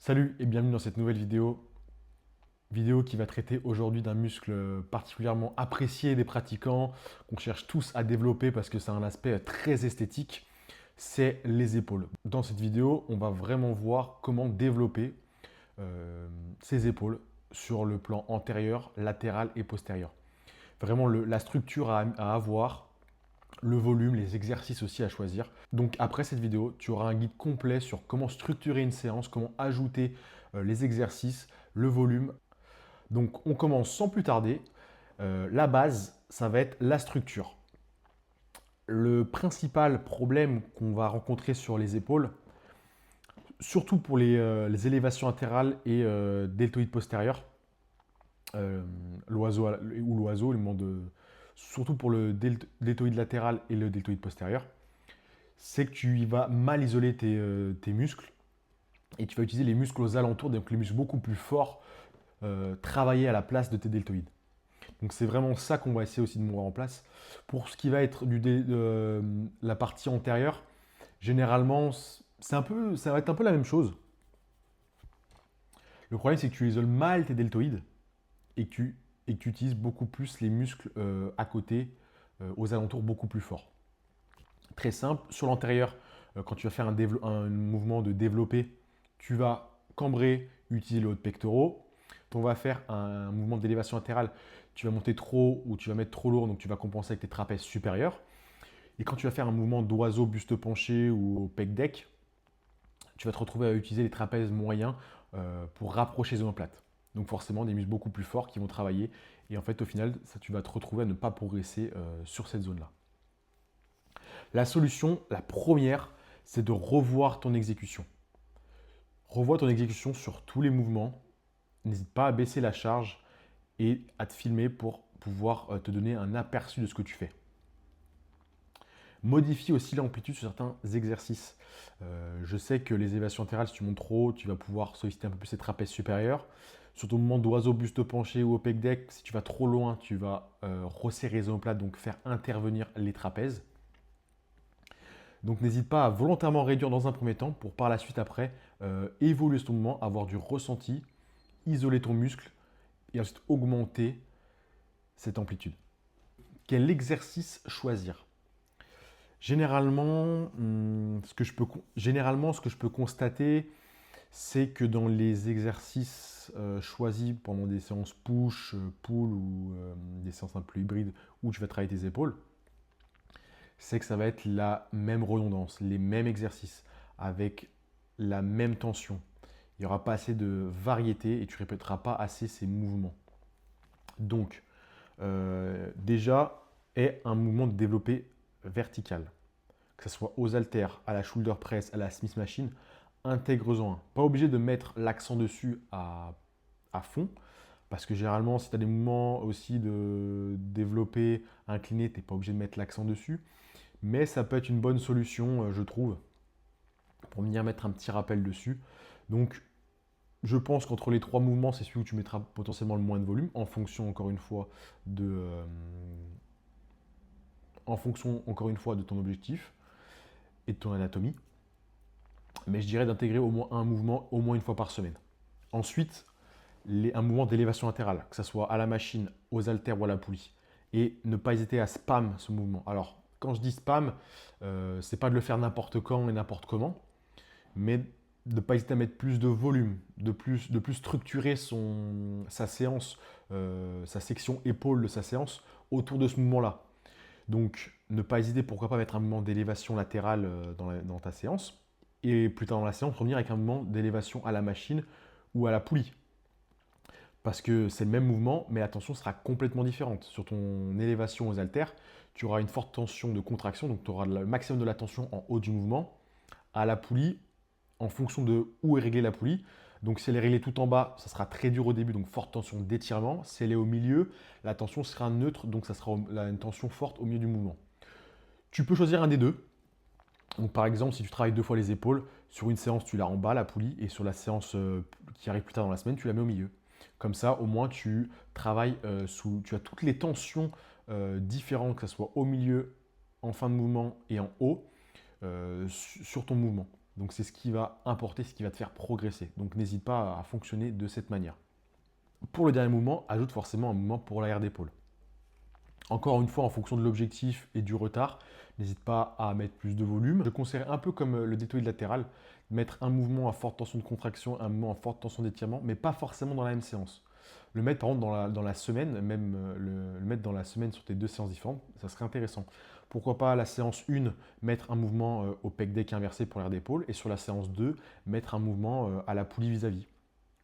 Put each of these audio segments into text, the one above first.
Salut et bienvenue dans cette nouvelle vidéo qui va traiter aujourd'hui d'un muscle particulièrement apprécié des pratiquants, qu'on cherche tous à développer parce que c'est un aspect très esthétique, c'est les épaules. Dans cette vidéo, on va vraiment voir comment développer ses épaules sur le plan antérieur, latéral et postérieur. Vraiment la structure à avoir, le volume, les exercices aussi à choisir. Donc après cette vidéo, tu auras un guide complet sur comment structurer une séance, comment ajouter les exercices, le volume. Donc on commence sans plus tarder. La base, ça va être la structure. Le principal problème qu'on va rencontrer sur les épaules, surtout pour les élévations latérales et deltoïdes postérieurs, euh, l'oiseau ou l'oiseau, surtout pour le deltoïde latéral et le deltoïde postérieur, c'est que tu y vas mal isoler tes muscles et tu vas utiliser les muscles aux alentours, donc les muscles beaucoup plus forts, travailler à la place de tes deltoïdes. Donc c'est vraiment ça qu'on va essayer aussi de mettre en place. Pour ce qui va être la partie antérieure, généralement, ça va être un peu la même chose. Le problème, c'est que tu isoles mal tes deltoïdes et que tu utilises beaucoup plus les muscles à côté, aux alentours, beaucoup plus forts. Très simple, sur l'antérieur, quand tu vas faire un mouvement de développé, tu vas cambrer, utiliser les hauts de pectoraux. On va faire un mouvement d'élévation latérale, tu vas monter trop haut ou tu vas mettre trop lourd, donc tu vas compenser avec tes trapèzes supérieurs. Et quand tu vas faire un mouvement d'oiseau buste penché ou au pec deck, tu vas te retrouver à utiliser les trapèzes moyens pour rapprocher les omoplates. Donc forcément des muscles beaucoup plus forts qui vont travailler. Et en fait au final, ça, tu vas te retrouver à ne pas progresser sur cette zone-là. La solution, la première, c'est de revoir ton exécution. Revois ton exécution sur tous les mouvements. N'hésite pas à baisser la charge et à te filmer pour pouvoir te donner un aperçu de ce que tu fais. Modifie aussi l'amplitude sur certains exercices. Je sais que les élévations latérales, si tu montes trop haut, tu vas pouvoir solliciter un peu plus ces trapèzes supérieurs. Sur ton mouvement d'oiseau buste penché ou au pec deck, si tu vas trop loin, tu vas resserrer les omoplates, donc faire intervenir les trapèzes. Donc n'hésite pas à volontairement réduire dans un premier temps pour par la suite après évoluer ton mouvement, avoir du ressenti, isoler ton muscle et ensuite augmenter cette amplitude. Quel exercice choisir? Généralement, ce que je peux constater, c'est que dans les exercices choisis pendant des séances push, pull ou des séances un peu hybrides où tu vas travailler tes épaules, c'est que ça va être la même redondance, les mêmes exercices, avec la même tension. Il n'y aura pas assez de variété et tu ne répéteras pas assez ces mouvements. Donc, déjà, est un mouvement de développé vertical. Que ce soit aux haltères, à la shoulder press, à la Smith machine, intègre-en un. Pas obligé de mettre l'accent dessus à fond, parce que généralement, si tu as des mouvements aussi de développer, incliné, tu n'es pas obligé de mettre l'accent dessus. Mais ça peut être une bonne solution, je trouve, pour venir mettre un petit rappel dessus. Donc, je pense qu'entre les trois mouvements, c'est celui où tu mettras potentiellement le moins de volume, encore une fois, en fonction, encore une fois, de ton objectif et de ton anatomie. Mais je dirais d'intégrer au moins un mouvement, au moins une fois par semaine. Ensuite, un mouvement d'élévation latérale, que ce soit à la machine, aux haltères ou à la poulie. Et ne pas hésiter à spam ce mouvement. Alors, quand je dis spam, c'est pas de le faire n'importe quand et n'importe comment, mais de ne pas hésiter à mettre plus de volume, de plus structurer sa séance, sa section épaule de sa séance autour de ce mouvement-là. Donc, ne pas hésiter, pourquoi pas mettre un mouvement d'élévation latérale dans ta séance, et plus tard dans la séance, revenir avec un mouvement d'élévation à la machine ou à la poulie. Parce que c'est le même mouvement, mais la tension sera complètement différente. Sur ton élévation aux haltères, tu auras une forte tension de contraction, donc tu auras le maximum de la tension en haut du mouvement. À la poulie, en fonction de où est réglée la poulie. Donc si elle est réglée tout en bas, ça sera très dur au début, donc forte tension d'étirement. Si elle est au milieu, la tension sera neutre, donc ça sera une tension forte au milieu du mouvement. Tu peux choisir un des deux. Donc par exemple, si tu travailles deux fois les épaules, sur une séance, tu l'as en bas, la poulie, et sur la séance qui arrive plus tard dans la semaine, tu la mets au milieu. Comme ça, au moins, tu travailles tu as toutes les tensions différentes, que ce soit au milieu, en fin de mouvement et en haut, sur ton mouvement. Donc c'est ce qui va importer, ce qui va te faire progresser. Donc n'hésite pas à fonctionner de cette manière. Pour le dernier mouvement, ajoute forcément un mouvement pour l'arrière d'épaule. Encore une fois, en fonction de l'objectif et du retard, n'hésite pas à mettre plus de volume. Je conseillerais un peu comme le deltoïde latéral, mettre un mouvement à forte tension de contraction, un mouvement à forte tension d'étirement, mais pas forcément dans la même séance. Le mettre par exemple dans la semaine, même le mettre dans la semaine sur tes 2 séances différentes, ça serait intéressant. Pourquoi pas la séance 1, mettre un mouvement au pec deck inversé pour l'air d'épaule, et sur la séance 2, mettre un mouvement à la poulie vis-à-vis,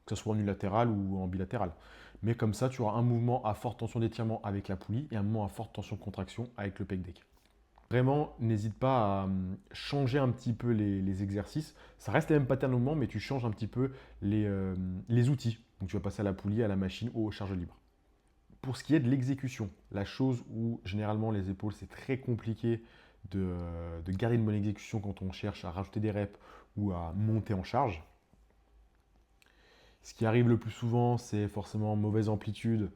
que ce soit en unilatéral ou en bilatéral. Mais comme ça, tu auras un mouvement à forte tension d'étirement avec la poulie et un mouvement à forte tension de contraction avec le pec deck. Vraiment, n'hésite pas à changer un petit peu les exercices. Ça reste les mêmes patterns de mouvement, mais tu changes un petit peu les outils. Donc tu vas passer à la poulie, à la machine ou aux charges libres. Pour ce qui est de l'exécution, la chose où généralement les épaules, c'est très compliqué de garder une bonne exécution quand on cherche à rajouter des reps ou à monter en charge. Ce qui arrive le plus souvent, c'est forcément mauvaise amplitude,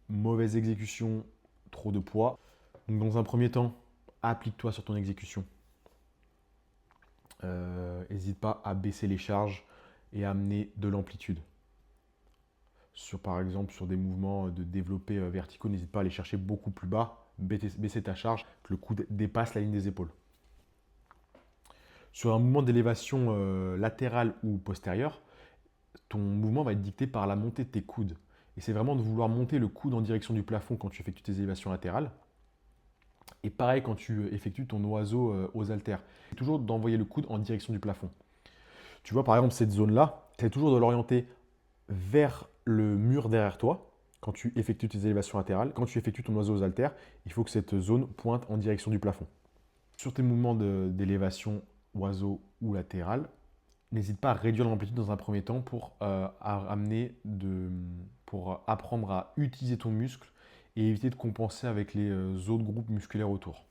mauvaise exécution, trop de poids. Donc dans un premier temps, applique-toi sur ton exécution. N'hésite pas à baisser les charges et à amener de l'amplitude. Par exemple, sur des mouvements de développé verticaux, n'hésite pas à aller chercher beaucoup plus bas, baisser ta charge, que le coude dépasse la ligne des épaules. Sur un mouvement d'élévation latérale ou postérieure, ton mouvement va être dicté par la montée de tes coudes. Et c'est vraiment de vouloir monter le coude en direction du plafond quand tu effectues tes élévations latérales. Et pareil quand tu effectues ton oiseau aux haltères. C'est toujours d'envoyer le coude en direction du plafond. Tu vois par exemple cette zone-là, c'est toujours de l'orienter vers le mur derrière toi quand tu effectues tes élévations latérales. Quand tu effectues ton oiseau aux haltères, il faut que cette zone pointe en direction du plafond. Sur tes mouvements d'élévation oiseau ou latéral, n'hésite pas à réduire l'amplitude dans un premier temps pour apprendre à utiliser ton muscle et éviter de compenser avec les autres groupes musculaires autour.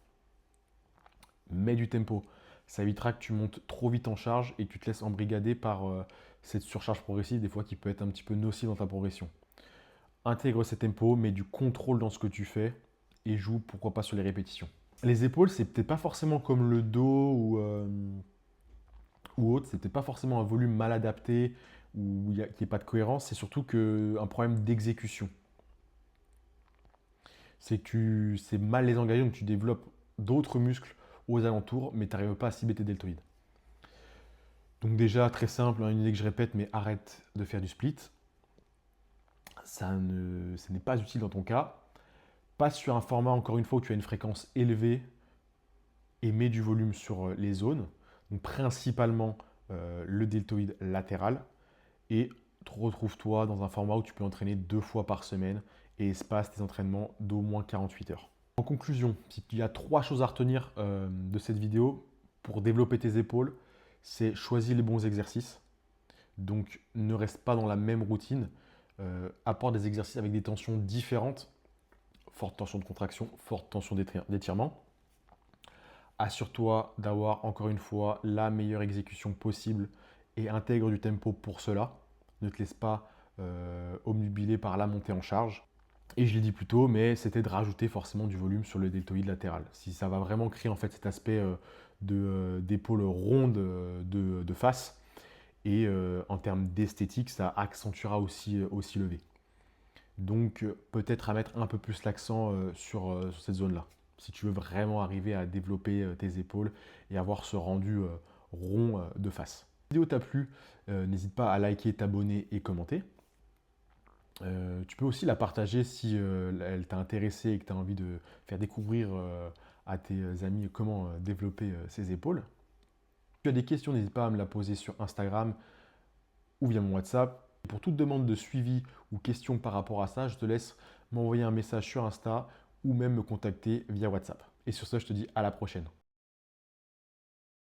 Mets du tempo. Ça évitera que tu montes trop vite en charge et que tu te laisses embrigader par cette surcharge progressive, des fois qui peut être un petit peu nocive dans ta progression. Intègre ces tempos, mets du contrôle dans ce que tu fais et joue pourquoi pas sur les répétitions. Les épaules, c'est peut-être pas forcément comme le dos ou autre, c'est peut-être pas forcément un volume mal adapté ou qu'il n'y ait pas de cohérence, c'est surtout un problème d'exécution. C'est que c'est mal les engager, donc tu développes d'autres muscles aux alentours, mais tu n'arrives pas à cibler tes deltoïdes. Donc déjà, très simple, une idée que je répète, mais arrête de faire du split. Ce n'est pas utile dans ton cas. Passe sur un format, encore une fois, où tu as une fréquence élevée et mets du volume sur les zones. Donc principalement le deltoïde latéral. Et retrouve-toi dans un format où tu peux entraîner 2 fois par semaine et espace tes entraînements d'au moins 48 heures. En conclusion, il y a 3 choses à retenir de cette vidéo pour développer tes épaules. C'est choisir les bons exercices. Donc ne reste pas dans la même routine. Apporte des exercices avec des tensions différentes. Forte tension de contraction, forte tension d'étirement. Assure-toi d'avoir encore une fois la meilleure exécution possible et intègre du tempo pour cela. Ne te laisse pas obnubiler par la montée en charge. Et je l'ai dit plus tôt, mais c'était de rajouter forcément du volume sur le deltoïde latéral. Si ça va vraiment créer en fait cet aspect d'épaule ronde de face. Et en termes d'esthétique, ça accentuera aussi le V. Donc peut-être à mettre un peu plus l'accent sur cette zone-là. Si tu veux vraiment arriver à développer tes épaules et avoir ce rendu rond de face. Si la vidéo t'a plu, n'hésite pas à liker, t'abonner et commenter. Tu peux aussi la partager si elle t'a intéressé et que tu as envie de faire découvrir à tes amis comment développer ses épaules. Si tu as des questions, n'hésite pas à me la poser sur Instagram ou via mon WhatsApp. Pour toute demande de suivi ou question par rapport à ça, je te laisse m'envoyer un message sur Insta ou même me contacter via WhatsApp. Et sur ce, je te dis à la prochaine.